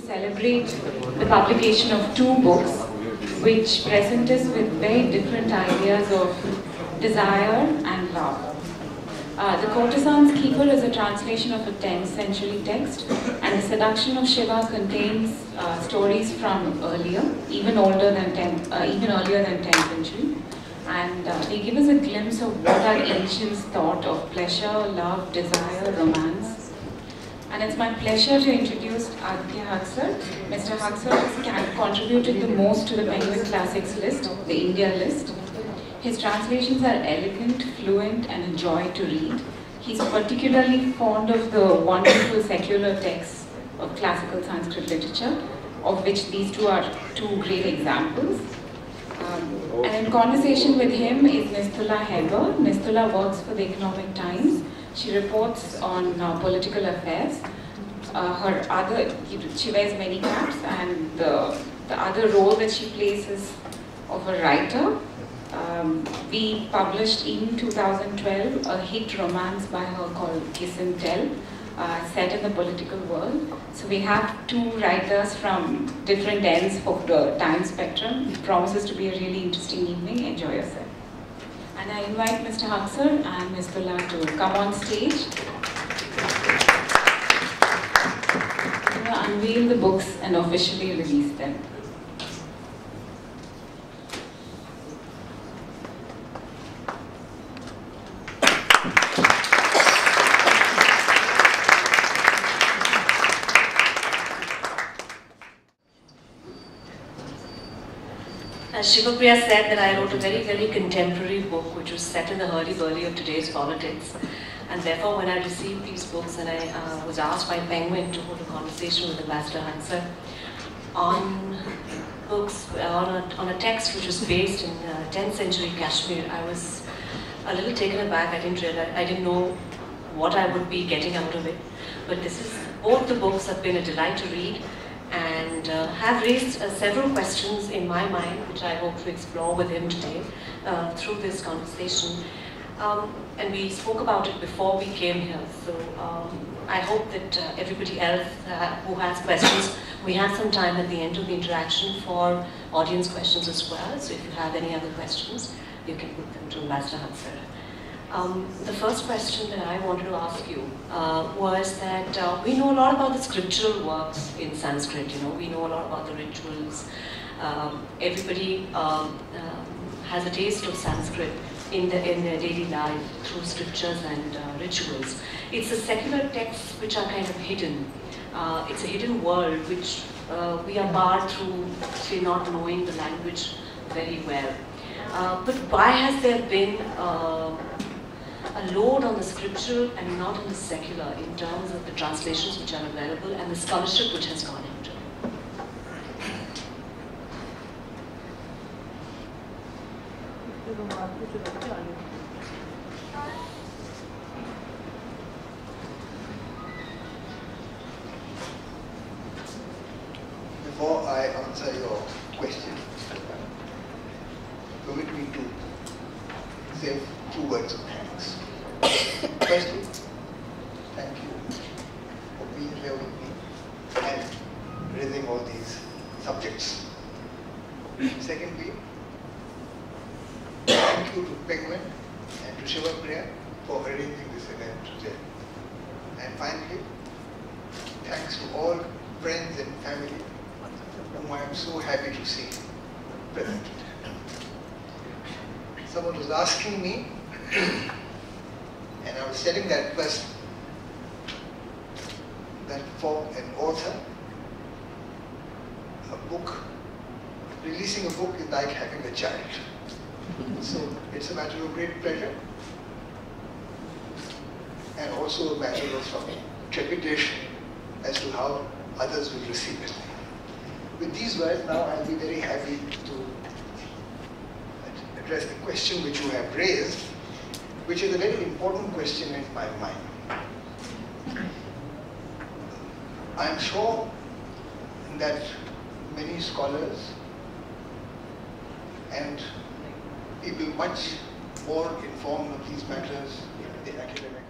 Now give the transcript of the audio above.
celebrate the publication of two books which present us with very different ideas of desire and love. The Courtesan's Keeper is a translation of a 10th century text, and The Seduction of Shiva contains stories from earlier, even earlier than 10th century. And they give us a glimpse of what our ancients thought of pleasure, love, desire, romance. And it's my pleasure to introduce Aditya Haksar. Mr. Haksar has contributed the most to the Penguin Classics list, the India list. His translations are elegant, fluent, and a joy to read. He's particularly fond of the wonderful secular texts of classical Sanskrit literature, of which these two are two great examples. And in conversation with him is Nistula Heber. Nistula works for the Economic Times. She reports on political affairs. She wears many caps, and the other role that she plays is of a writer. We published in 2012 a hit romance by her called Kiss and Tell, set in the political world. So we have two writers from different ends of the time spectrum. It promises to be a really interesting evening. Enjoy yourself. And I invite Mr. Haksar and Ms. Tula to come on stage. I'm going to unveil the books and officially release them. As Shiva said, that I wrote a very, very contemporary book which was set in the hurly-burly of today's politics. And therefore, when I received these books and I was asked by Penguin to hold a conversation with Ambassador Haksar on books, on a text which was based in 10th century Kashmir, I was a little taken aback. I didn't know what I would be getting out of it. But both the books have been a delight to read, and have raised several questions in my mind, which I hope to explore with him today through this conversation. And we spoke about it before we came here, so I hope that everybody else who has questions, we have some time at the end of the interaction for audience questions as well. So if you have any other questions, you can put them to Ambassador Haksar. The first question that I wanted to ask you was that we know a lot about the scriptural works in Sanskrit. We know a lot about the rituals. Everybody has a taste of Sanskrit in their daily life through scriptures and rituals. It's the secular texts which are kind of hidden. It's a hidden world which we are barred through, say, not knowing the language very well. But why has there been a load on the scriptural and not on the secular in terms of the translations which are available and the scholarship which has gone into it? Before I answer your question, permit me to say two words of thanks. Firstly, thank you for being here with me and raising all these subjects. Secondly, thank you to Penguin and to Shiva for arranging this event today. And finally, thanks to all friends and family whom I am so happy to see present today. Someone was asking me, and I was telling that person that for an author, releasing a book is like having a child. So it's a matter of great pleasure and also a matter of some trepidation as to how others will receive it. With these words now, I'll be very happy to address the question which you have raised, which is a very important question in my mind. I'm sure that many scholars and people much more informed of these matters in the academic